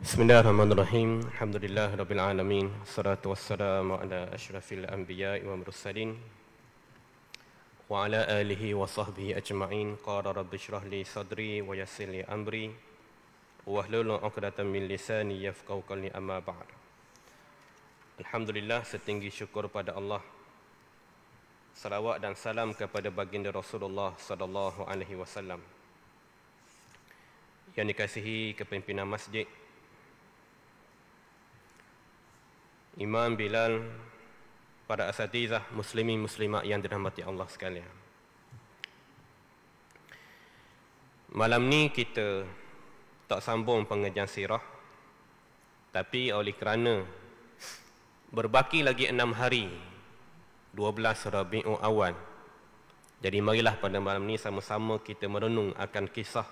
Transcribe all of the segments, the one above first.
Bismillahirrahmanirrahim. Alhamdulillah rabbil alamin. Wassalatu wassalamu ala asyrafil anbiya'i wa mursalin wa ala alihi wa sahbihi ajma'in. Qala rabbi shrah li sadri wa yassir li amri wahlul 'uqdatam min lisani yafqahu qawli, amma ba'd. Alhamdulillah, setinggi syukur pada Allah. Salawat dan salam kepada baginda Rasulullah sallallahu alaihi wasallam. Yang dikasihi kepimpinan masjid, Imam Bilal, para asatizah, muslimin muslimat yang dirahmati Allah sekalian. Malam ni kita tak sambung pengajian sirah, tapi oleh kerana berbaki lagi 6 hari 12 Rabiul Awal, jadi marilah pada malam ni sama-sama kita merenung akan kisah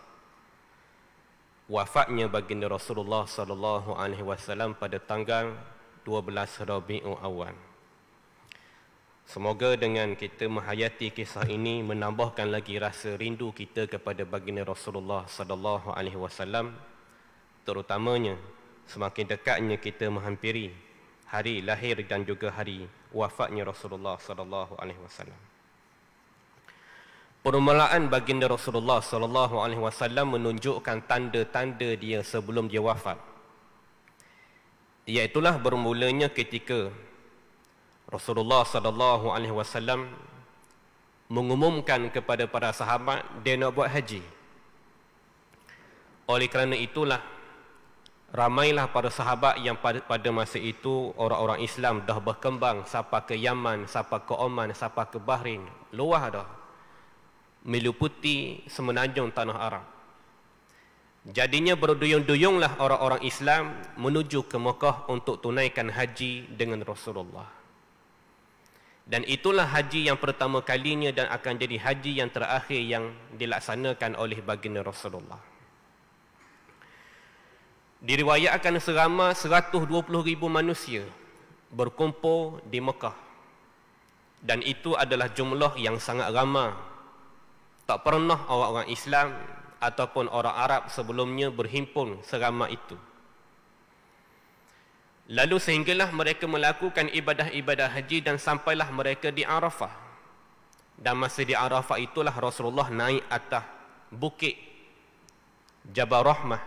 wafatnya baginda Rasulullah sallallahu alaihi wasallam pada tanggal 12 Rabiul Awal. Semoga dengan kita menghayati kisah ini menambahkan lagi rasa rindu kita kepada baginda Rasulullah sallallahu alaihi wasallam, terutamanya semakin dekatnya kita menghampiri hari lahir dan juga hari wafatnya Rasulullah sallallahu alaihi wasallam. Permulaan baginda Rasulullah sallallahu alaihi wasallam menunjukkan tanda-tanda dia sebelum dia wafat. Iaitulah bermulanya ketika Rasulullah sallallahu alaihi wasallam mengumumkan kepada para sahabat dia nak buat haji. Oleh kerana itulah ramailah para sahabat yang pada masa itu orang-orang Islam dah berkembang sampai ke Yaman, sampai ke Oman, sampai ke Bahrain, luar dah meliputi semenanjung tanah Arab. Jadinya berduyung-duyunglah orang-orang Islam menuju ke Mekah untuk tunaikan haji dengan Rasulullah. Dan itulah haji yang pertama kalinya dan akan jadi haji yang terakhir yang dilaksanakan oleh baginda Rasulullah. Diriwayatkan seramai 120,000 manusia berkumpul di Mekah. Dan itu adalah jumlah yang sangat ramai. Tak pernah orang-orang Islam ataupun orang Arab sebelumnya berhimpun seramai itu. Lalu sehinggalah mereka melakukan ibadah-ibadah haji dan sampailah mereka di Arafah. Dan masa di Arafah itulah Rasulullah naik atas bukit Jabal Rahmah.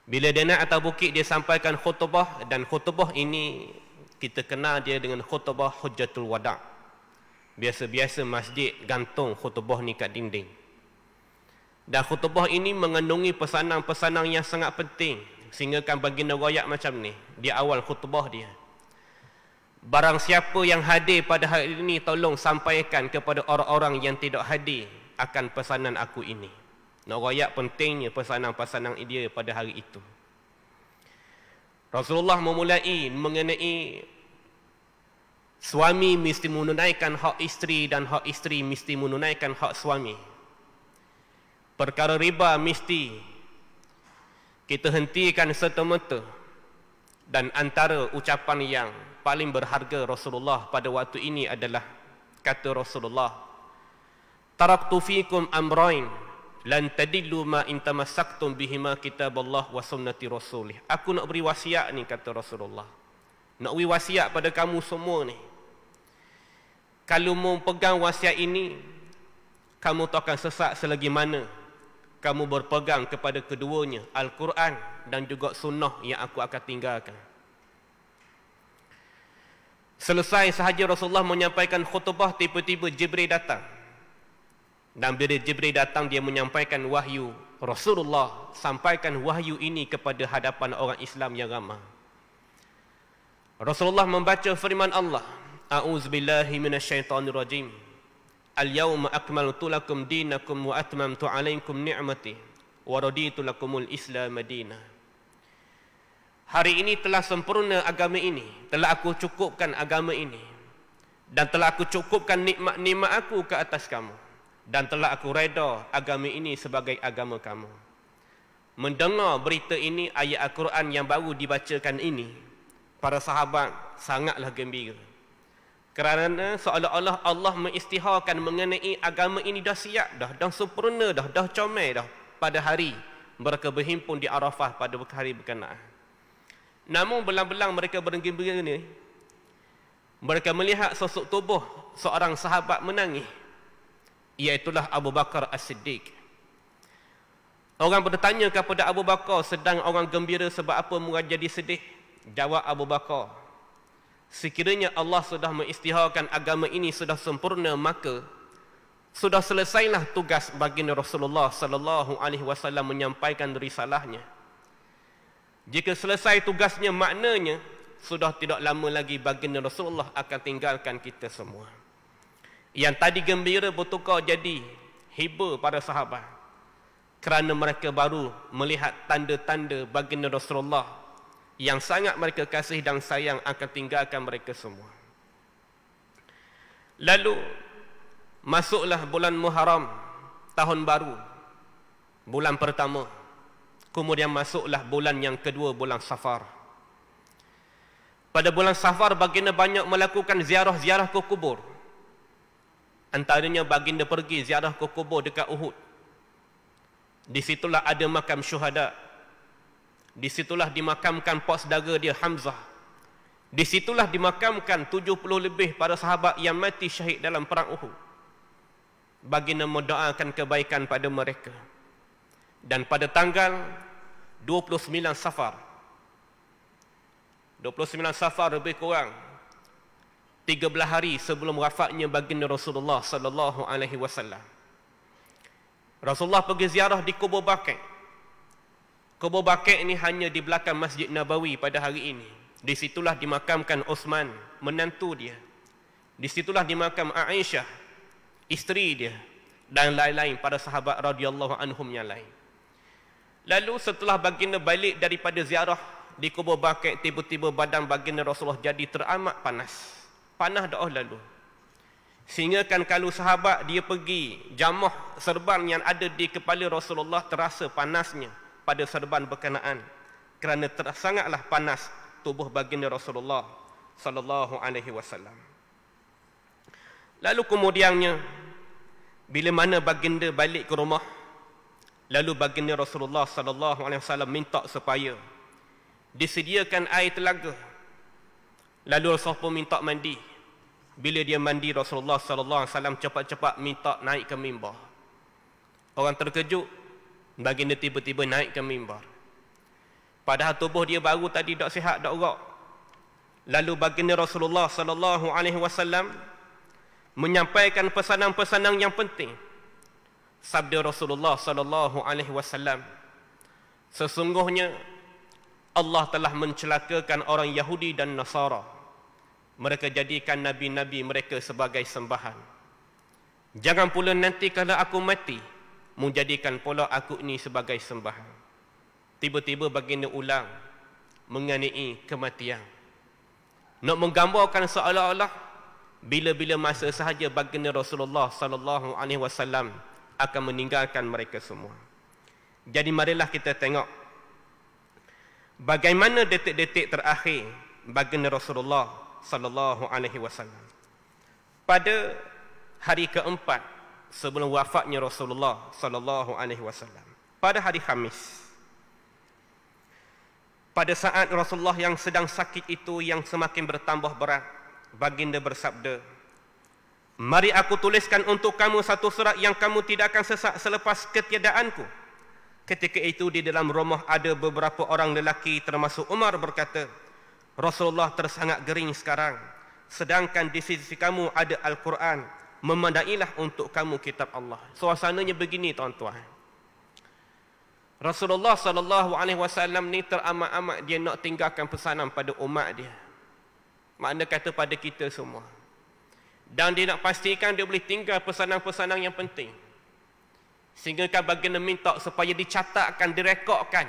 Bila dia naik atas bukit, dia sampaikan khutbah, dan khutbah ini kita kenal dia dengan khutbah Hujjatul Wada'. Biasa-biasa masjid gantung khutbah ni kat dinding. Dan khutbah ini mengandungi pesanan-pesanan yang sangat penting, sehingga kan baginda riwayat macam ni di awal khutbah dia. Barang siapa yang hadir pada hari ini, tolong sampaikan kepada orang-orang yang tidak hadir akan pesanan aku ini. Nak riwayat pentingnya pesanan-pesanan dia pada hari itu. Rasulullah memulai mengenai suami mesti menunaikan hak isteri dan hak isteri mesti menunaikan hak suami. Perkara riba mesti kita hentikan serta-merta. Dan antara ucapan yang paling berharga Rasulullah pada waktu ini adalah kata Rasulullah, taraktu fikum amrain lan tadillu ma in tamassaktum bihima kitaballah wa sunnati rasulih. Aku nak beri wasiat ni, kata Rasulullah. Nak beri wasiat pada kamu semua ni. Kalau mau pegang wasiat ini, kamu tak akan sesat selagi mana kamu berpegang kepada keduanya, Al-Quran dan juga sunnah yang aku akan tinggalkan. Selesai sahaja Rasulullah menyampaikan khutbah, tiba-tiba Jibril datang. Dan bila Jibril datang, dia menyampaikan wahyu. Rasulullah sampaikan wahyu ini kepada hadapan orang Islam yang ramai. Rasulullah membaca firman Allah, A'udzubillahi minasyaitonirrajim. Al-yawma akmaltu lakum dinakum wa atmamtu alaikum ni'mati wa raditu lakumul Islam madinah. Hari ini telah sempurna agama ini, telah aku cukupkan agama ini, dan telah aku cukupkan nikmat-nikmat aku ke atas kamu, dan telah aku reda agama ini sebagai agama kamu. Mendengar berita ini, ayat Al-Quran yang baru dibacakan ini, para sahabat sangatlah gembira. Kerana seolah-olah Allah mengisytiharkan mengenai agama ini dah siap dah sempurna dah comel dah pada hari mereka berhimpun di Arafah pada hari berkenaan. Namun belang-belang mereka bergembira ni, mereka melihat sosok tubuh seorang sahabat menangis, iaitulah Abu Bakar As-Siddiq. Orang bertanya kepada Abu Bakar, sedang orang gembira sebab apa murah jadi sedih? Jawab Abu Bakar, sekiranya Allah sudah mengisytiharkan agama ini sudah sempurna, maka sudah selesailah tugas baginda Rasulullah sallallahu alaihi wasallam menyampaikan risalahnya. Jika selesai tugasnya, maknanya sudah tidak lama lagi baginda Rasulullah akan tinggalkan kita semua. Yang tadi gembira bertukar jadi hibur pada sahabat, kerana mereka baru melihat tanda-tanda baginda Rasulullah yang sangat mereka kasih dan sayang akan tinggalkan mereka semua. Lalu masuklah bulan Muharram, tahun baru, bulan pertama. Kemudian masuklah bulan yang kedua, bulan Safar. Pada bulan Safar, baginda banyak melakukan ziarah-ziarah ke kubur. Antaranya baginda pergi ziarah ke kubur dekat Uhud. Di situlah ada makam syuhada. Di situlah dimakamkan pak saudara dia Hamzah. Di situlah dimakamkan 70 lebih para sahabat yang mati syahid dalam perang Uhud. Baginda mendoakan kebaikan pada mereka. Dan pada tanggal 29 Safar, 29 Safar lebih kurang 13 hari sebelum wafatnya baginda Rasulullah sallallahu alaihi wasallam, Rasulullah pergi ziarah di Kubur Baqi'. Kubur Baqi' ini hanya di belakang Masjid Nabawi pada hari ini. Di situlah dimakamkan Uthman, menantu dia. Di situlah dimakam Aisyah, isteri dia, dan lain-lain para sahabat radhiyallahu anhum yang lain. Lalu setelah baginda balik daripada ziarah di Kubur Baqi', tiba-tiba badan baginda Rasulullah jadi teramat panas. Panas dah lalu. Sehingga kan kalau sahabat dia pergi jamah serban yang ada di kepala Rasulullah, terasa panasnya pada serban berkenaan. Kerana sangatlah panas tubuh baginda Rasulullah sallallahu alaihi wasallam. Lalu kemudiannya, bila mana baginda balik ke rumah, lalu baginda Rasulullah sallallahu alaihi wasallam minta supaya disediakan air telaga. Lalu Rasulullah pun minta mandi. Bila dia mandi, Rasulullah sallallahu alaihi wasallam cepat-cepat minta naik ke mimbar. Orang terkejut, baginda tiba-tiba naik ke mimbar. Padahal tubuh dia baru tadi tak sihat, tak urat. Lalu baginda Rasulullah sallallahu alaihi wasallam menyampaikan pesanan-pesanan yang penting. Sabda Rasulullah sallallahu alaihi wasallam, sesungguhnya Allah telah mencelakakan orang Yahudi dan Nasara. Mereka jadikan nabi-nabi mereka sebagai sembahan. Jangan pula nanti kalau aku mati, menjadikan pula aku ini sebagai sembahan. Tiba-tiba baginda ulang mengenai kematian. Nak menggambarkan seolah-olah bila-bila masa sahaja baginda Rasulullah sallallahu alaihi wasallam akan meninggalkan mereka semua. Jadi marilah kita tengok bagaimana detik-detik terakhir baginda Rasulullah sallallahu alaihi wasallam. Pada hari keempat sebelum wafatnya Rasulullah sallallahu alaihi wasallam, pada hari Khamis, pada saat Rasulullah yang sedang sakit itu yang semakin bertambah berat, baginda bersabda, "Mari aku tuliskan untuk kamu satu surat yang kamu tidak akan sesak selepas ketiadaanku." Ketika itu di dalam rumah ada beberapa orang lelaki termasuk Umar berkata, "Rasulullah tersangat gering sekarang, sedangkan di sisi kamu ada Al-Quran, memandailah untuk kamu kitab Allah." Suasananya begini tuan-tuan. Rasulullah sallallahu alaihi wasallam ni teramat-amat dia nak tinggalkan pesanan pada umat dia. Makna kata pada kita semua. Dan dia nak pastikan dia boleh tinggal pesanan-pesanan yang penting. Sehingga kan baginda minta supaya dicatatkan, direkodkan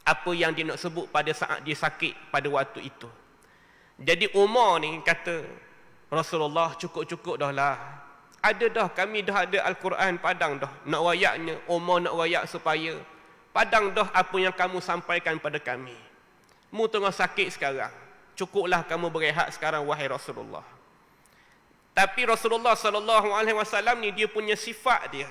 apa yang dia nak sebut pada saat dia sakit pada waktu itu. Jadi Umar ni kata, "Rasulullah cukup-cukup dah lah. Ada dah, kami dah ada Al-Quran padang dah. Nak wayaknya, Umar nak wayak supaya padang dah apa yang kamu sampaikan pada kami. Mu tengah sakit sekarang. Cukuplah kamu berehat sekarang wahai Rasulullah." Tapi Rasulullah sallallahu alaihi wasallam ni dia punya sifat dia.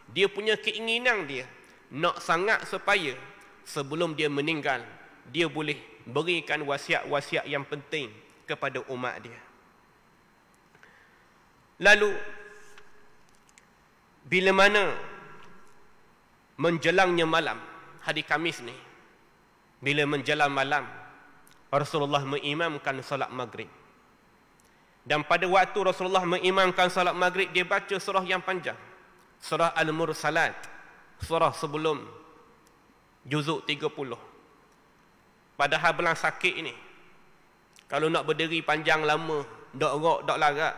Dia punya keinginan dia. nak sangat supaya sebelum dia meninggal, dia boleh berikan wasiat-wasiat yang penting kepada umat dia. Lalu, bila mana menjelangnya malam, hari Khamis ni, bila menjelang malam, Rasulullah mengimamkan salat maghrib. Dan pada waktu Rasulullah mengimamkan salat maghrib, dia baca surah yang panjang, surah Al-Mursalat, surah sebelum juzuk 30. Padahal belang sakit ini, kalau nak berdiri panjang lama, dok rok, dok larat,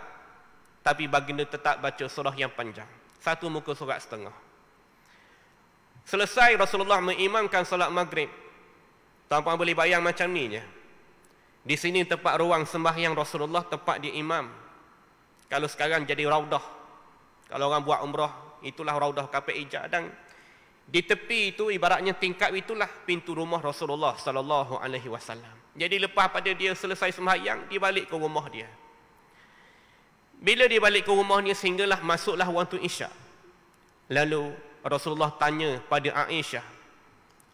tapi baginda tetap baca surah yang panjang, satu muka surat setengah. Selesai Rasulullah mengimamkan salat maghrib, tuan-tuan boleh bayang macam ni je. Di sini tempat ruang sembahyang Rasulullah, tempat dia imam. Kalau sekarang jadi raudah, kalau orang buat umrah, itulah raudah kapet hijau. Dan di tepi itu ibaratnya tingkap itulah pintu rumah Rasulullah sallallahu alaihi wasallam. Jadi lepas pada dia selesai sembahyang, dia balik ke rumah dia. Bila dia balik ke rumah dia, sehinggalah masuklah waktu Isyak. Lalu Rasulullah tanya pada Aisyah,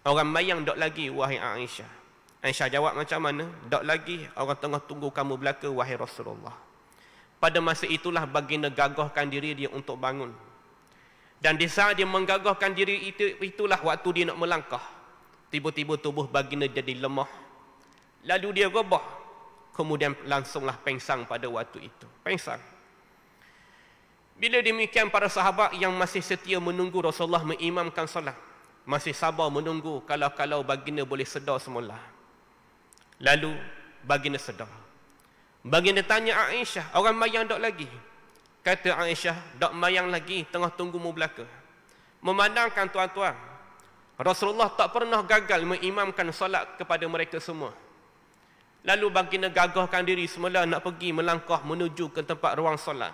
orang mayang dok lagi wahai Aisyah? Aisyah jawab macam mana? Dok lagi, orang tengah tunggu kamu belaka wahai Rasulullah. Pada masa itulah baginda gagahkan diri dia untuk bangun. Dan di saat dia menggagahkan diri itulah waktu dia nak melangkah. Tiba-tiba tubuh baginda jadi lemah. Lalu dia rebah. Kemudian langsunglah pengsang pada waktu itu. Pengsang. Bila demikian, para sahabat yang masih setia menunggu Rasulullah mengimamkan solat, masih sabar menunggu kalau baginda boleh sedar semula. Lalu baginda sedar. Baginda tanya Aisyah, orang mayang dok lagi? Kata Aisyah, dok mayang lagi, tengah tunggu mu belaka. Memandangkan tuan-tuan, Rasulullah tak pernah gagal mengimamkan solat kepada mereka semua. Lalu baginda gagahkan diri semula nak pergi melangkah menuju ke tempat ruang solat.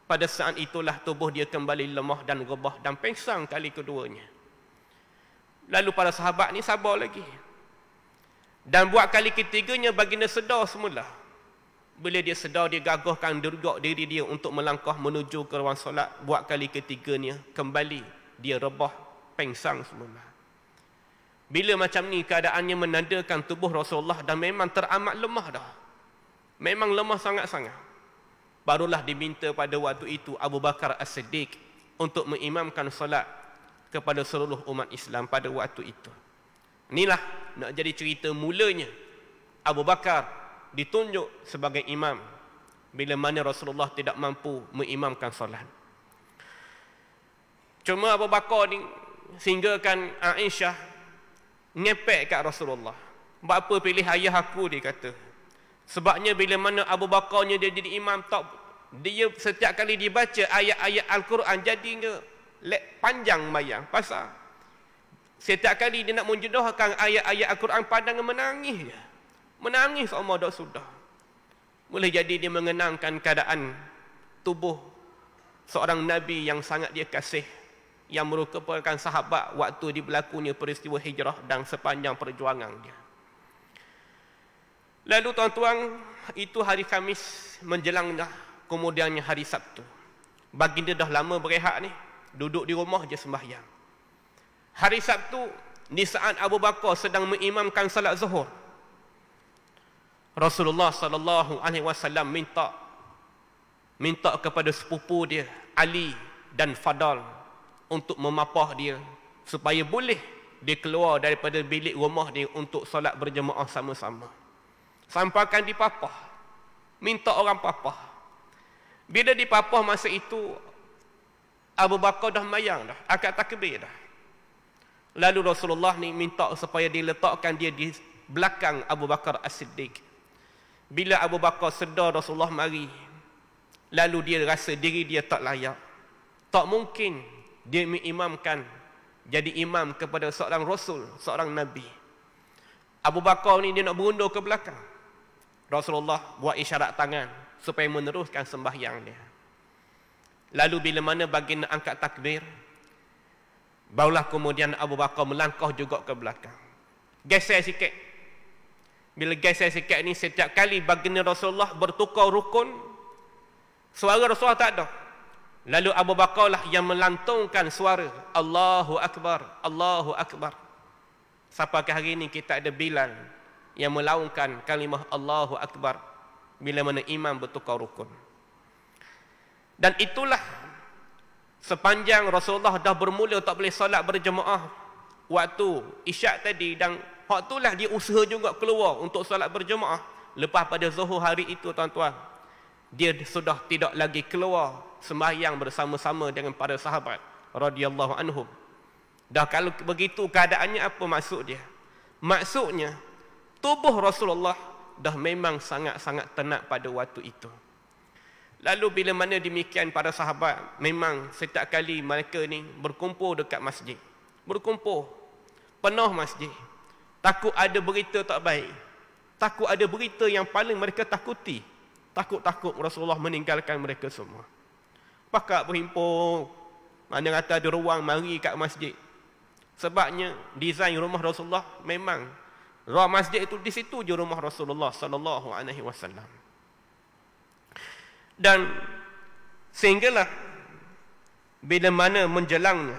Pada saat itulah tubuh dia kembali lemah dan rebah dan pengsang kali keduanya. Lalu para sahabat ni sabar lagi. Dan buat kali ketiganya baginda sedar semula. Bila dia sedar, dia gagahkan diri dia untuk melangkah menuju ke ruang solat. Buat kali ketiganya, kembali dia rebah, pengsang semula. Bila macam ni keadaannya menandakan tubuh Rasulullah dan memang teramat lemah dah. Memang lemah sangat-sangat. Barulah diminta pada waktu itu Abu Bakar As-Siddiq untuk mengimamkan solat kepada seluruh umat Islam pada waktu itu. Inilah nak jadi cerita mulanya Abu Bakar ditunjuk sebagai imam bila mana Rasulullah tidak mampu mengimamkan solat. Cuma Abu Bakar ni sehinggakan Aisyah ngepek kat Rasulullah. Buat apa pilih ayah aku, dia kata. Sebabnya bila mana Abu Bakarnya dia jadi imam, dia setiap kali dibaca ayat-ayat Al-Quran jadinya panjang mayang. Pasal setiap kali dia nak menjedahkan ayat-ayat Al-Quran, pandangan menangis je. Menangis semua dah sudah. Boleh jadi dia mengenangkan keadaan tubuh seorang Nabi yang sangat dia kasih, yang merupakan sahabat waktu berlakunya peristiwa hijrah dan sepanjang perjuangan dia. Lalu tuan-tuan, itu hari Khamis menjelang dah, kemudiannya hari Sabtu. Baginda dah lama berehat ni, duduk di rumah je sembahyang. Hari Sabtu, di saat Abu Bakar sedang mengimamkan salat Zuhur, Rasulullah sallallahu alaihi wasallam minta kepada sepupu dia Ali dan Fadal untuk memapah dia supaya boleh dia keluar daripada bilik rumah dia untuk solat berjemaah sama-sama. Sampaikan dipapah, minta orang papah. Bila dipapah masa itu Abu Bakar dah mayang dah, akad takbir dah. Lalu Rasulullah ni minta supaya diletakkan dia di belakang Abu Bakar As-Siddiq. Bila Abu Bakar sedar Rasulullah mari, lalu dia rasa diri dia tak layak. Tak mungkin dia mengimamkan, jadi imam kepada seorang Rasul, seorang Nabi. Abu Bakar ni dia nak berundur ke belakang. Rasulullah buat isyarat tangan supaya meneruskan sembahyang dia. Lalu bila mana baginda angkat takbir, barulah kemudian Abu Bakar melangkah juga ke belakang. Geser sikit. Bila geser sikit ni, setiap kali baginda Rasulullah bertukar rukun, suara Rasulullah tak ada. Lalu Abu Bakar lah yang melantungkan suara Allahu Akbar, Allahu Akbar. Sampai ke hari ini kita ada Bilal yang melaungkan kalimah Allahu Akbar bila mana imam bertukar rukun. Dan itulah sepanjang Rasulullah dah bermula tak boleh solat berjemaah waktu isyak tadi, dan waktulah dia usaha juga keluar untuk solat berjemaah. Lepas pada zuhur hari itu tuan-tuan, dia sudah tidak lagi keluar sembahyang bersama-sama dengan para sahabat radhiyallahu anhum. Dah kalau begitu keadaannya apa maksud dia? Maksudnya tubuh Rasulullah dah memang sangat-sangat tenat pada waktu itu. Lalu bila mana demikian para sahabat, memang setiap kali mereka ni berkumpul dekat masjid, berkumpul penuh masjid, takut ada berita tak baik, takut ada berita yang paling mereka takuti, takut-takut Rasulullah meninggalkan mereka semua. Pakak berhimpun, mana kata ada ruang mari kat masjid. Sebabnya desain rumah Rasulullah memang ruang masjid itu di situ je rumah Rasulullah sallallahu alaihi wasallam. Dan sehinggalah bila mana menjelangnya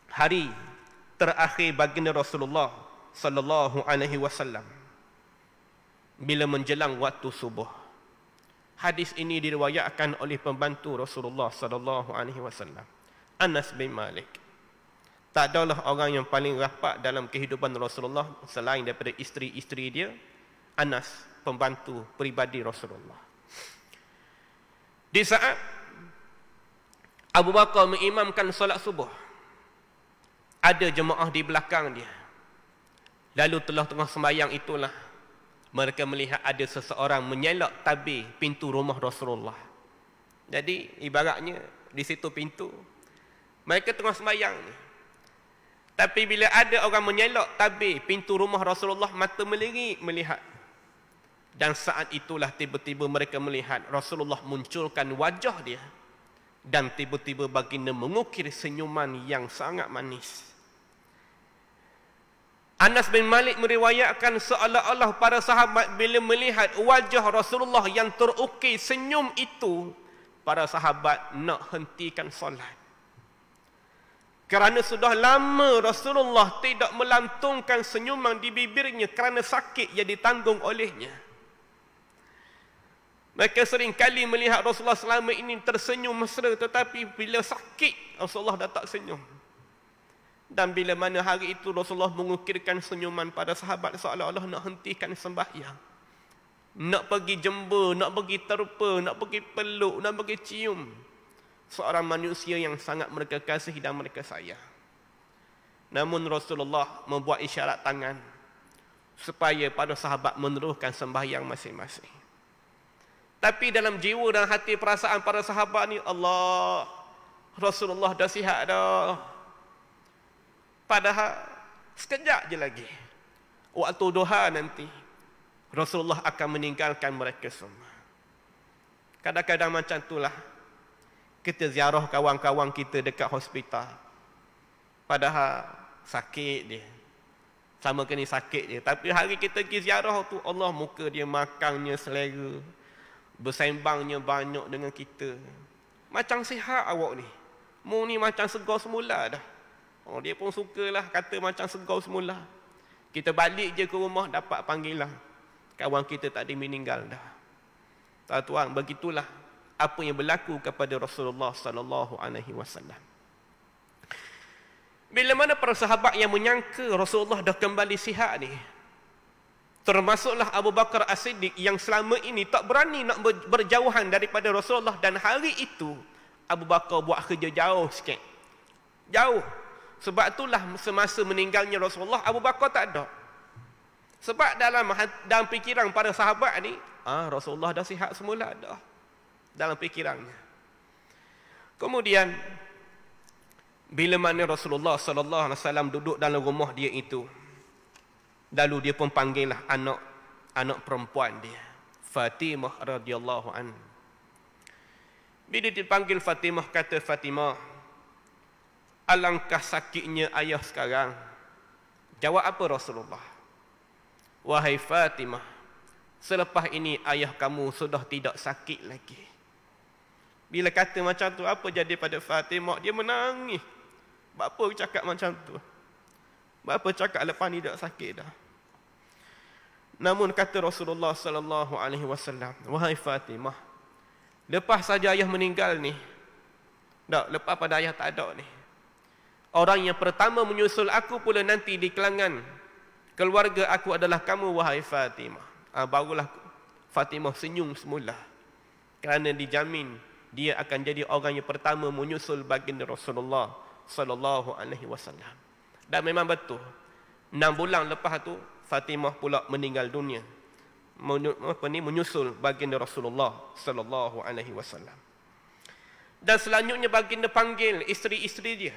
hari terakhir baginda Rasulullah sallallahu alaihi wasallam, bila menjelang waktu subuh. Hadis ini diriwayatkan oleh pembantu Rasulullah sallallahu alaihi wasallam, Anas bin Malik. Tak adalah orang yang paling rapat dalam kehidupan Rasulullah selain daripada isteri-isteri dia, Anas, pembantu peribadi Rasulullah. Di saat Abu Bakar mengimamkan solat subuh, ada jemaah di belakang dia. Lalu tengah-tengah sembahyang itulah mereka melihat ada seseorang menyelak tabir pintu rumah Rasulullah. Jadi ibaratnya di situ pintu, mereka tengah sembahyang ni. Tapi bila ada orang menyelak tabir pintu rumah Rasulullah, mata melirik melihat. Dan saat itulah tiba-tiba mereka melihat Rasulullah munculkan wajah dia, dan tiba-tiba baginda mengukir senyuman yang sangat manis. Anas bin Malik meriwayatkan seolah-olah para sahabat bila melihat wajah Rasulullah yang terukir senyum itu, para sahabat nak hentikan solat. Kerana sudah lama Rasulullah tidak melantungkan senyuman di bibirnya kerana sakit yang ditanggung olehnya. Mereka sering kali melihat Rasulullah selama ini tersenyum mesra, tetapi bila sakit Rasulullah dah tak senyum. Dan bila mana hari itu Rasulullah mengukirkan senyuman pada sahabat seolah-olah nak hentikan sembahyang, nak pergi jember, nak pergi terpa, nak pergi peluk, nak pergi cium seorang manusia yang sangat mereka kasihi dan mereka sayang. Namun Rasulullah membuat isyarat tangan supaya para sahabat meneruskan sembahyang masing-masing. Tapi dalam jiwa dan hati perasaan para sahabat ni, Allah, Rasulullah dah sihat dah. Padahal sekejap je lagi waktu duha nanti Rasulullah akan meninggalkan mereka semua. Kadang-kadang macam itulah kita ziarah kawan-kawan kita dekat hospital, padahal sakit dia, sama kena sakit dia, tapi hari kita pergi ziarah tu, Allah, muka dia makannya selera, bersembangnya banyak dengan kita. Macam sihat awak ni, mu ni macam segar semula dah. Oh, dia pun sukalah kata macam segar semula. Kita balik je ke rumah dapat panggilan, kawan kita tadi meninggal dah. Tuan-tuan, begitulah apa yang berlaku kepada Rasulullah sallallahu alaihi wasallam. Bila mana para sahabat yang menyangka Rasulullah dah kembali sihat ni, termasuklah Abu Bakar As-Siddiq yang selama ini tak berani nak berjauhan daripada Rasulullah, dan hari itu Abu Bakar buat kerja jauh sikit. Jauh. Sebab itulah semasa meninggalnya Rasulullah, Abu Bakar tak ada. Sebab dalam fikiran para sahabat ni, Rasulullah dah sihat semula dah. Dalam fikirannya. Kemudian bila mana Rasulullah sallallahu alaihi wasallam duduk dalam rumah dia itu, lalu dia pun panggillah anak perempuan dia, Fatimah radhiyallahu an. Bila dipanggil Fatimah, kata Fatimah, alangkah sakitnya ayah sekarang. Jawab apa Rasulullah? Wahai Fatimah, selepas ini ayah kamu sudah tidak sakit lagi. Bila kata macam tu, apa jadi pada Fatimah? Dia menangis. Bapa cakap macam tu? Bapa cakap lepas ni dah sakit dah. Namun kata Rasulullah sallallahu alaihi wasallam, wahai Fatimah, lepas saja ayah meninggal ni, lepas pada ayah tak ada ni, orang yang pertama menyusul aku pula nanti di kalangan keluarga aku adalah kamu, wahai Fatimah. Barulah Fatimah senyum semula, kerana dijamin dia akan jadi orang yang pertama menyusul baginda Rasulullah sallallahu alaihi wasallam. Dan memang betul, 6 bulan lepas tu Fatimah pula meninggal dunia, menyusul baginda Rasulullah sallallahu alaihi wasallam. Dan selanjutnya baginda panggil isteri-isteri dia,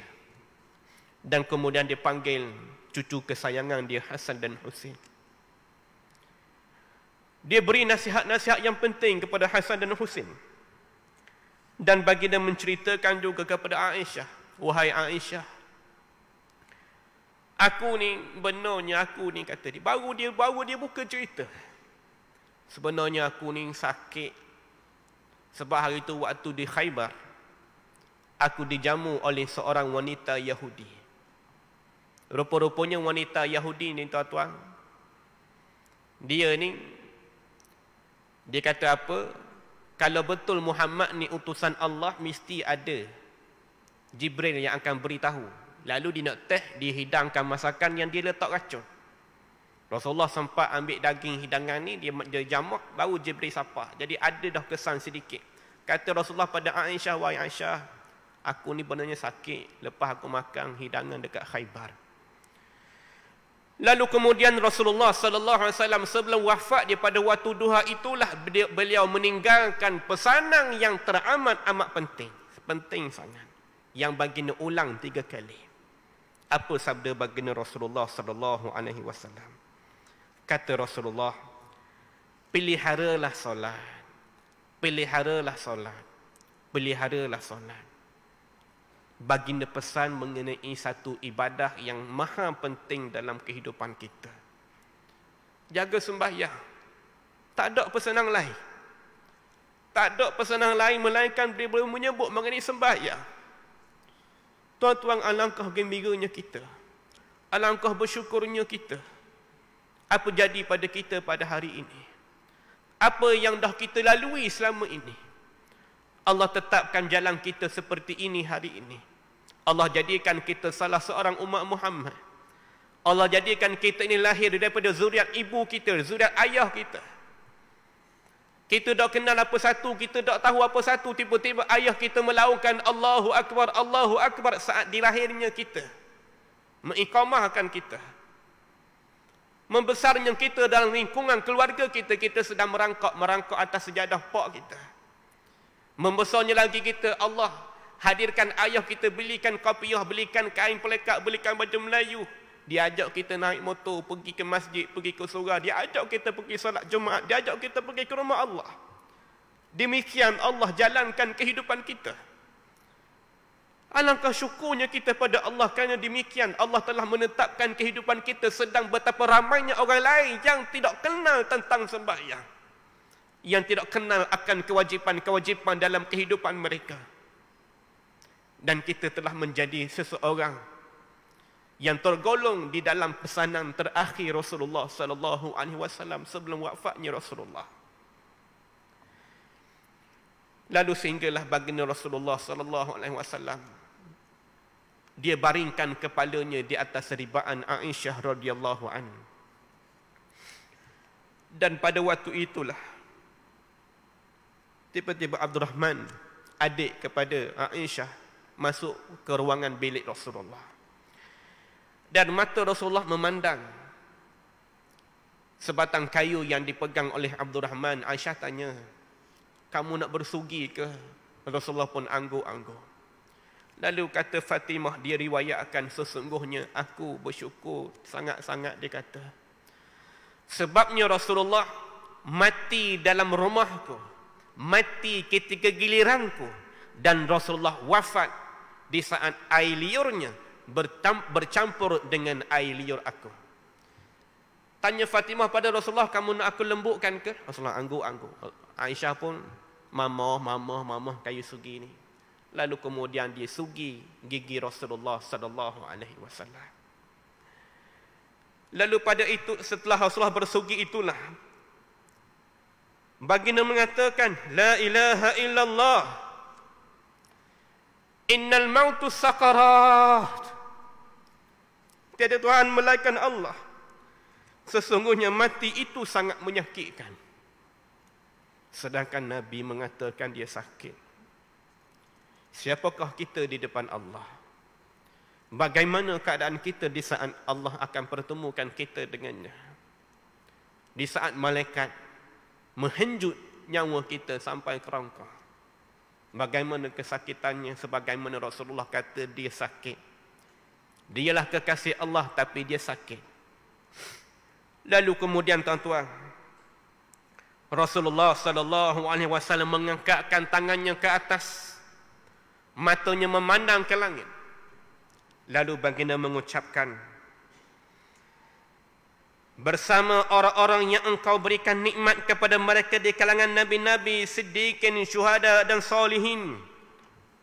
dan kemudian dia panggil cucu kesayangan dia Hasan dan Husain. Dia beri nasihat-nasihat yang penting kepada Hasan dan Husain. Dan baginda menceritakan juga kepada Aisyah, wahai Aisyah, aku ni, benarnya aku ni, kata dia, baru dia buka cerita, sebenarnya aku ni sakit sebab hari itu waktu di Khaybar aku dijamu oleh seorang wanita Yahudi. Rupa-rupanya wanita Yahudi ni, tuan-tuan, dia kata apa, kalau betul Muhammad ni utusan Allah, mesti ada Jibril yang akan beritahu. Lalu dia nak teh, dia hidangkan masakan yang dia letak racun. Rasulullah sempat ambil daging hidangan ni, dia jamak, baru Jibril sapa. Jadi ada dah kesan sedikit. Kata Rasulullah pada Aisyah, wahai Aisyah, aku ni benarnya sakit lepas aku makan hidangan dekat Khaybar. Lalu kemudian Rasulullah sallallahu alaihi wasallam sebelum wafat dia pada waktu duha itulah beliau meninggalkan pesanan yang teramat penting sangat, yang baginda ulang 3 kali. Apa sabda baginda Rasulullah sallallahu alaihi wasallam? Kata Rasulullah, peliharalah solat, peliharalah solat, peliharalah solat. Baginda pesan mengenai satu ibadah yang maha penting dalam kehidupan kita. Jaga sembahyang. Tak ada pesanan lain. Tak ada pesanan lain melainkan dia boleh menyebut mengenai sembahyang. Tuan-tuan, alangkah gembiranya kita, alangkah bersyukurnya kita. Apa jadi pada kita pada hari ini? Apa yang dah kita lalui selama ini? Allah tetapkan jalan kita seperti ini hari ini. Allah jadikan kita salah seorang umat Muhammad. Allah jadikan kita ini lahir daripada zuriat ibu kita, zuriat ayah kita. Kita tak kenal apa satu, kita tak tahu apa satu, tiba-tiba ayah kita melaungkan Allahu Akbar saat dilahirnya kita. Mengiqamahkan kita. Membesarnya kita dalam lingkungan keluarga kita, kita sedang merangkak atas sejadah pak kita. Membesarnya lagi kita, Allah hadirkan ayah kita, belikan kopiah, belikan kain pelekat, belikan baju Melayu. Dia ajak kita naik motor, pergi ke masjid, pergi ke surau. Dia ajak kita pergi solat Jumaat. Dia ajak kita pergi ke rumah Allah. Demikian Allah jalankan kehidupan kita. Alangkah syukurnya kita pada Allah, kerana demikian Allah telah menetapkan kehidupan kita, sedang betapa ramainya orang lain yang tidak kenal tentang sembahyang, yang tidak kenal akan kewajipan-kewajipan dalam kehidupan mereka. Dan kita telah menjadi seseorang yang tergolong di dalam pesanan terakhir Rasulullah sallallahu alaihi wasallam sebelum wafatnya Rasulullah. Lalu sehinggalah baginda Rasulullah sallallahu alaihi wasallam dia baringkan kepalanya di atas ribaan Aisyah radhiyallahu anha. Dan pada waktu itulah tiba-tiba Abdurrahman, adik kepada Aisyah, masuk ke ruangan bilik Rasulullah. Dan mata Rasulullah memandang sebatang kayu yang dipegang oleh Abdurrahman. Aisyah tanya, kamu nak bersugi ke? Rasulullah pun angguh-angguh. Lalu kata Fatimah, dia riwayatkan, sesungguhnya aku bersyukur sangat-sangat, dia kata, sebabnya Rasulullah mati dalam rumahku, mati ketika giliranku, dan Rasulullah wafat di saat air liurnya bercampur dengan air liur aku. Tanya Fatimah pada Rasulullah, kamu nak aku lembutkan ke? Rasulullah angguh-angguh. Aisyah pun mamah kayu sugi ni. Lalu kemudian dia sugi gigi Rasulullah sallallahu alaihi wasallam. Lalu pada itu, setelah Rasulullah bersugi itulah baginda mengatakan, la ilaha illallah, innal mautu sakarat. Tiada Tuhan melainkan Allah. Sesungguhnya mati itu sangat menyakitkan. Sedangkan Nabi mengatakan dia sakit. Siapakah kita di depan Allah? Bagaimana keadaan kita di saat Allah akan pertemukan kita dengannya? Di saat malaikat menghenjut nyawa kita sampai kerangka. Bagaimana kesakitannya, sebagaimana Rasulullah kata dia sakit. Dialah kekasih Allah tapi dia sakit. Lalu kemudian tuan-tuan, Rasulullah sallallahu alaihi wasallam mengangkatkan tangannya ke atas, matanya memandang ke langit. Lalu baginda mengucapkan, bersama orang-orang yang engkau berikan nikmat kepada mereka di kalangan nabi-nabi, siddiqin, syuhada dan salihin.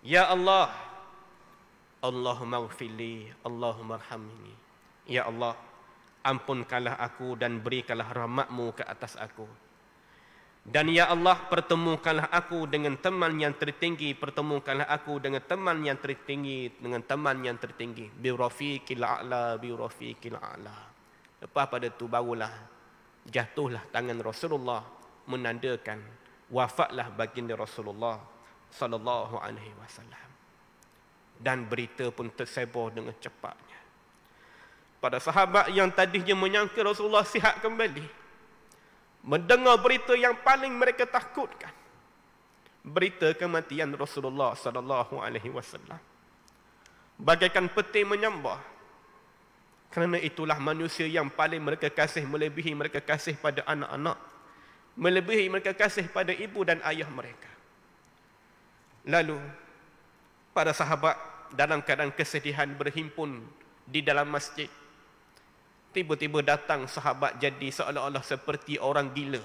Ya Allah, Allahumma ighfirli, Allahumma arhamni. Ya Allah, ampunkanlah aku dan berikanlah rahmatmu ke atas aku. Dan ya Allah, pertemukanlah aku dengan teman yang tertinggi, pertemukanlah aku dengan teman yang tertinggi, dengan teman yang tertinggi. Bi rafiqil a'la, bi rafiqil a'la. Lepas pada itu barulah jatuhlah tangan Rasulullah menandakan wafatlah baginda Rasulullah sallallahu alaihi wasallam. Dan berita pun tersebar dengan cepatnya. Pada sahabat yang tadinya menyangka Rasulullah sihat kembali, mendengar berita yang paling mereka takutkan, berita kematian Rasulullah sallallahu alaihi wasallam, bagaikan peti menyambar. Kerana itulah manusia yang paling mereka kasih, melebihi mereka kasih pada anak-anak, melebihi mereka kasih pada ibu dan ayah mereka. Lalu para sahabat dalam keadaan kesedihan berhimpun di dalam masjid. Tiba-tiba datang sahabat jadi seolah-olah seperti orang gila,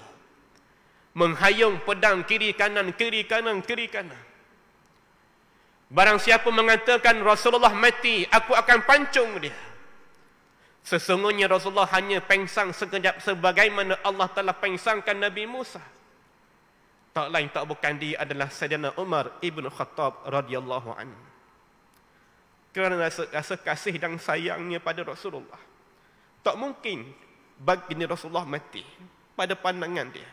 menghayung pedang kiri kanan, kiri kanan, kiri kanan. Barang siapa mengatakan Rasulullah mati, aku akan pancung dia. Sesungguhnya Rasulullah hanya pengsang sekejap sebagaimana Allah telah pengsangkan Nabi Musa. Tak lain tak bukan dia adalah Sayyidina Umar ibn Khattab radhiyallahu anhu. Kerana rasa kasih dan sayangnya pada Rasulullah, tak mungkin baginda Rasulullah mati pada pandangan dia.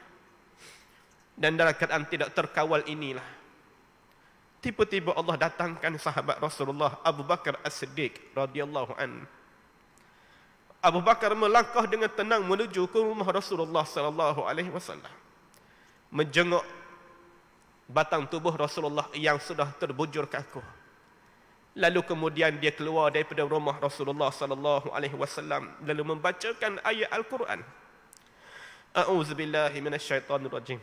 Dan dalam keadaan tidak terkawal inilah, tiba-tiba Allah datangkan sahabat Rasulullah Abu Bakar As-Siddiq radhiyallahu anhu. Abu Bakar melangkah dengan tenang menuju ke rumah Rasulullah sallallahu alaihi wasallam, menjenguk batang tubuh Rasulullah yang sudah terbujur kaku. Lalu kemudian dia keluar daripada rumah Rasulullah sallallahu alaihi wasallam lalu membacakan ayat Al-Quran. A'udzubillahi minasyaitonir rajim.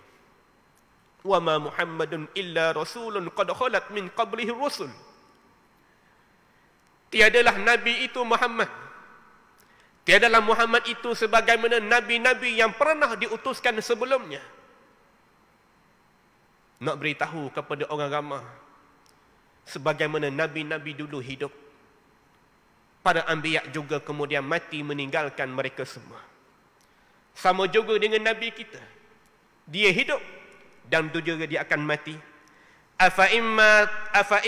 Wa ma Muhammadun illa rasulun qad khalat min qablihi rusul. Tiadalah nabi itu Muhammad. Tiadalah Muhammad itu sebagaimana nabi-nabi yang pernah diutuskan sebelumnya. Nak beritahu kepada orang ramai, sebagaimana nabi-nabi dulu hidup, para anbiya juga kemudian mati meninggalkan mereka semua. Sama juga dengan nabi kita, dia hidup dan juga dia akan mati. Afa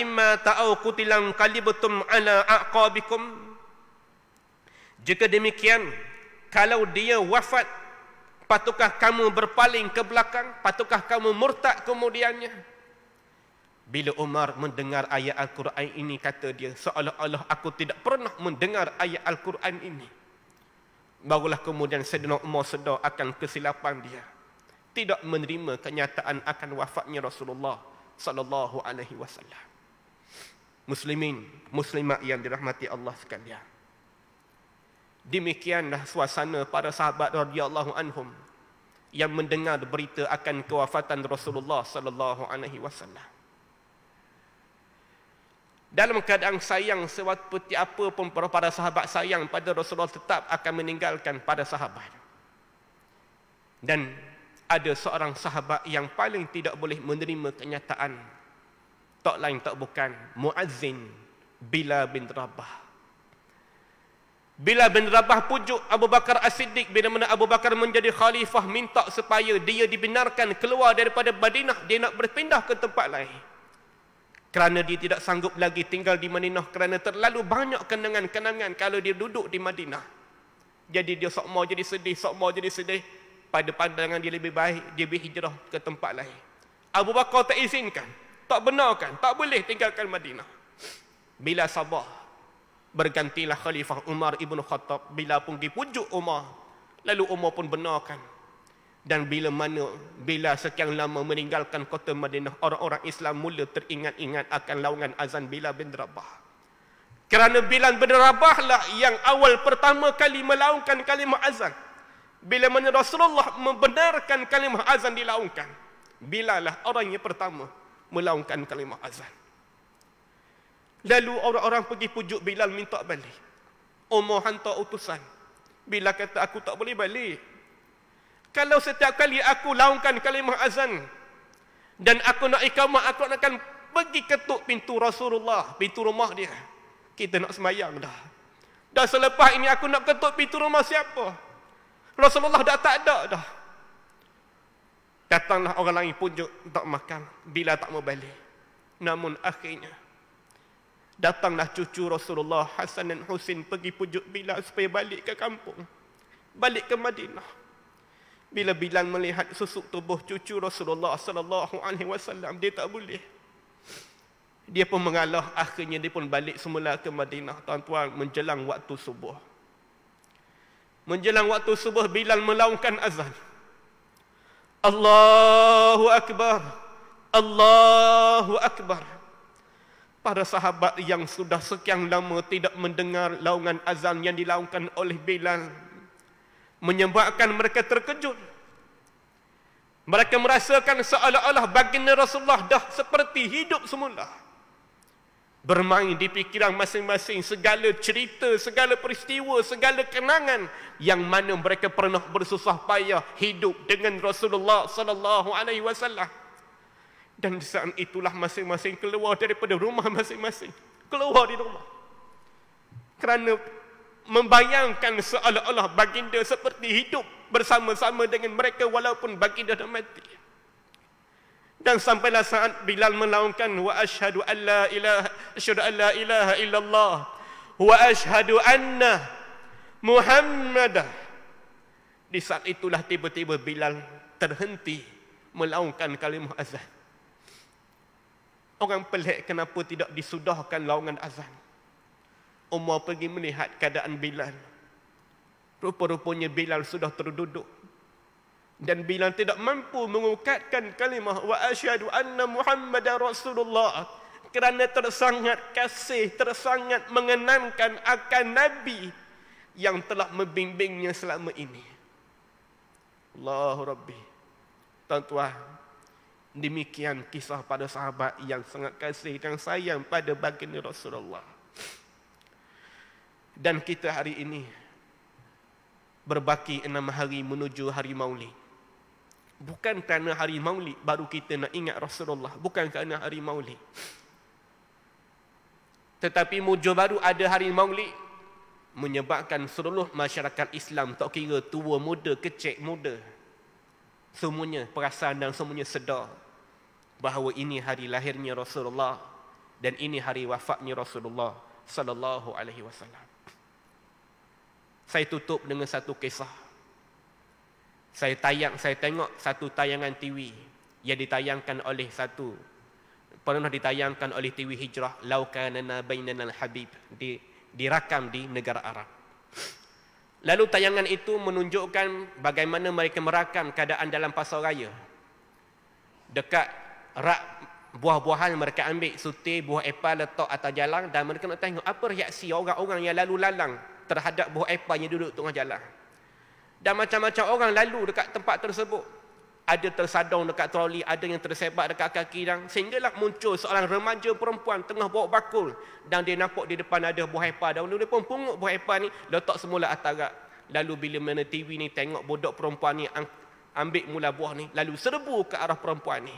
imma ta'au qutilan qalibtum ala aqabikum. Jika demikian, kalau dia wafat, patukah kamu berpaling ke belakang? Patukah kamu murtad kemudiannya? Bila Umar mendengar ayat Al-Quran ini, kata dia, seolah-olah aku tidak pernah mendengar ayat Al-Quran ini. Barulah kemudian Sayyidina Umar sedar akan kesilapan dia, tidak menerima kenyataan akan wafatnya Rasulullah sallallahu alaihi wasallam. Muslimin, muslimat yang dirahmati Allah sekalian, demikianlah suasana para sahabat radhiyallahu anhum yang mendengar berita akan kewafatan Rasulullah sallallahu alaihi wasallam. Dalam keadaan sayang seperti apa pun para sahabat sayang pada Rasulullah, tetap akan meninggalkan para sahabat. Dan ada seorang sahabat yang paling tidak boleh menerima kenyataan. Tak lain tak bukan Muazzin Bilal bin Rabah. Bilal bin Rabah pujuk Abu Bakar As-Siddiq bila mana Abu Bakar menjadi khalifah, minta supaya dia dibenarkan keluar daripada Madinah, dia nak berpindah ke tempat lain. Kerana dia tidak sanggup lagi tinggal di Madinah kerana terlalu banyak kenangan-kenangan kalau dia duduk di Madinah. Jadi dia sok mau jadi sedih, sok mau jadi sedih. Pada pandangan dia lebih baik dia berhijrah ke tempat lain. Abu Bakar tak izinkan, tak benarkan, tak boleh tinggalkan Madinah. Bila sabar, bergantilah Khalifah Umar ibn Khattab. Bila pun dipujuk Umar, lalu Umar pun benarkan. Dan bila sekian lama meninggalkan kota Madinah, orang-orang Islam mula teringat-ingat akan laungan azan Bilal bin Rabah. Kerana Bilal bin Rabah lah yang awal pertama kali melaungkan kalimah azan. Bila mana Rasulullah membenarkan kalimah azan dilaungkan, Bilal lah orang yang pertama melaungkan kalimah azan. Lalu orang-orang pergi pujuk Bilal minta balik. Umar hantar utusan. Bilal kata, aku tak boleh balik. Kalau setiap kali aku laungkan kalimah azan dan aku nak iqamah, aku akan pergi ketuk pintu Rasulullah, pintu rumah dia. Kita nak semayang dah. Dan selepas ini aku nak ketuk pintu rumah siapa? Rasulullah dah tak ada dah. Datanglah orang lain pujuk tak makan. Bila tak mau balik. Namun akhirnya datanglah cucu Rasulullah Hasan dan Husin pergi pujuk Bilal supaya balik ke kampung, balik ke Madinah. Bila Bilal melihat susuk tubuh cucu Rasulullah sallallahu alaihi wasallam, dia tak boleh. Dia pun mengalah. Akhirnya dia pun balik semula ke Madinah. Tuan-tuan, menjelang waktu subuh. Menjelang waktu subuh, Bilal melaungkan azan. Allahu Akbar, Allahu Akbar. Para sahabat yang sudah sekian lama tidak mendengar laungan azan yang dilaungkan oleh Bilal, menyebabkan mereka terkejut. Mereka merasakan seolah-olah baginda Rasulullah dah seperti hidup semula. Bermain di fikiran masing-masing segala cerita, segala peristiwa, segala kenangan yang mana mereka pernah bersusah payah hidup dengan Rasulullah sallallahu alaihi wasallam. Dan di saat itulah masing-masing keluar daripada rumah masing-masing, keluar di rumah. Kerana membayangkan seolah-olah baginda seperti hidup bersama-sama dengan mereka walaupun baginda dah mati. Dan sampailah saat Bilal melaungkan wa asyhadu an la ilaha illallah wa asyhadu anna Muhammadah. Di saat itulah tiba-tiba Bilal terhenti melaungkan kalimah azan. Orang pelik kenapa tidak disudahkan laungan azan. Umar pergi melihat keadaan Bilal. Rupa-rupanya Bilal sudah terduduk. Dan Bilal tidak mampu mengukatkan kalimah wa asyhadu anna Muhammadar Rasulullah kerana tersangat kasih, tersangat mengenangkan akan Nabi yang telah membimbingnya selama ini. Allahu Rabbi. Tuan-tuan, demikian kisah pada sahabat yang sangat kasih dan sayang pada baginda Rasulullah. Dan kita hari ini berbaki 6 hari menuju hari Maulid. Bukan kerana hari Maulid baru kita nak ingat Rasulullah. Bukan kerana hari Maulid. Tetapi mujur baru ada hari Maulid menyebabkan seluruh masyarakat Islam, tak kira tua, muda, kecil, muda, semuanya perasan dan semuanya sedar bahawa ini hari lahirnya Rasulullah dan ini hari wafatnya Rasulullah sallallahu alaihi wasallam. Saya tutup dengan satu kisah. Saya tengok satu tayangan TV yang ditayangkan oleh pernah ditayangkan oleh TV Hijrah, Lau Kana Bainana Al-Habib, dirakam di negara Arab. Lalu tayangan itu menunjukkan bagaimana mereka merakam keadaan dalam pasar raya. Dekat rak buah-buahan mereka ambil sutir buah apple letak atas jalan dan mereka nak tengok apa reaksi orang-orang yang lalu lalang terhadap buah apple yang duduk tengah jalan. Dan macam-macam orang lalu dekat tempat tersebut. Ada tersadong dekat troli, ada yang tersebat dekat kaki dan sehinggalah muncul seorang remaja perempuan tengah bawa bakul dan dia nampak di depan ada buah apple. Dan dia pun pungut buah apple ni, letak semula atas rak. Lalu bila mana TV ni tengok budak perempuan ni ambil mula buah ni, lalu serbu ke arah perempuan ni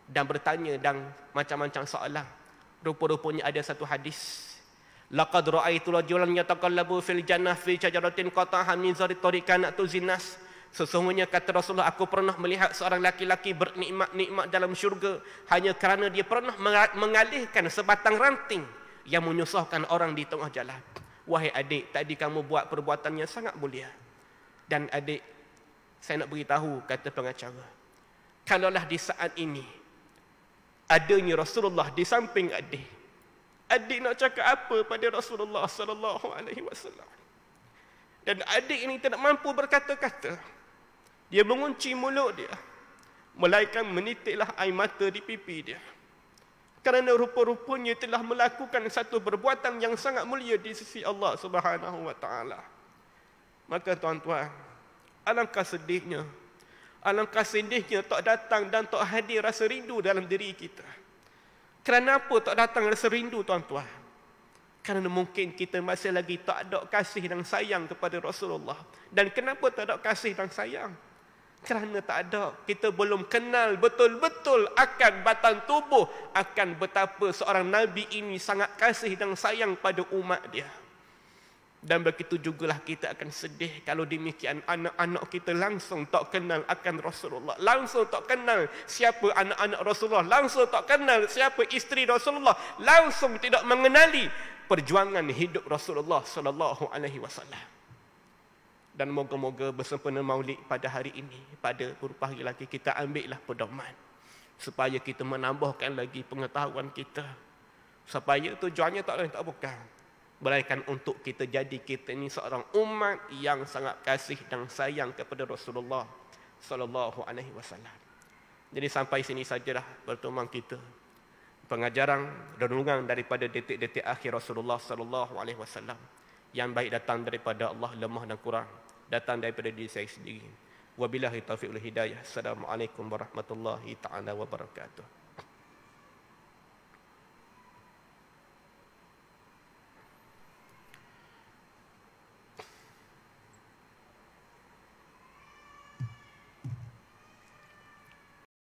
dan bertanya dan macam-macam soalan. Rupa-rupanya ada satu hadis, laqad ra'aitu rajulan yataqallabu fil jannah fi syajaratin qata'aha min zari tariqan tuzinas. Sesungguhnya kata Rasulullah, aku pernah melihat seorang laki-laki bernikmat-nikmat dalam syurga hanya kerana dia pernah mengalihkan sebatang ranting yang menyusahkan orang di tengah jalan. Wahai adik, tadi kamu buat perbuatan yang sangat mulia. Dan adik, saya nak beritahu, kata pengacara, kalaulah di saat ini adanya Rasulullah di samping adik, adik nak cakap apa pada Rasulullah sallallahu alaihi wasallam? Dan adik ini tidak mampu berkata-kata. Dia mengunci mulut dia, melainkan menitiklah air mata di pipi dia. Kerana rupa-rupanya telah melakukan satu perbuatan yang sangat mulia di sisi Allah Subhanahu wa taala. Maka tuan-tuan, alangkah sedihnya tak datang dan tak hadir rasa rindu dalam diri kita. Kerana apa tak datang rasa rindu, tuan-tuan? Kerana mungkin kita masih lagi tak ada kasih dan sayang kepada Rasulullah. Dan kenapa tak ada kasih dan sayang? Kerana tak ada, kita belum kenal betul-betul akan batang tubuh, akan betapa seorang Nabi ini sangat kasih dan sayang pada umat dia. Dan begitu jugalah kita akan sedih kalau demikian anak-anak kita langsung tak kenal akan Rasulullah, langsung tak kenal siapa anak-anak Rasulullah, langsung tak kenal siapa isteri Rasulullah, langsung tidak mengenali perjuangan hidup Rasulullah sallallahu alaihi wasallam. Dan moga-moga bersempena Maulid pada hari ini, pada beberapa hari lagi, kita ambillah pedoman supaya kita menambahkan lagi pengetahuan kita, supaya tujuannya tak lain tak bukan melainkan untuk kita ini seorang umat yang sangat kasih dan sayang kepada Rasulullah sallallahu alaihi wasallam. Jadi sampai sini sajalah pertemuan kita, pengajaran renungan daripada detik-detik akhir Rasulullah sallallahu alaihi wasallam. Yang baik datang daripada Allah, lemah dan kurang datang daripada diri saya sendiri. Wabillahi taufiq wal hidayah. Assalamualaikum warahmatullahi taala wabarakatuh.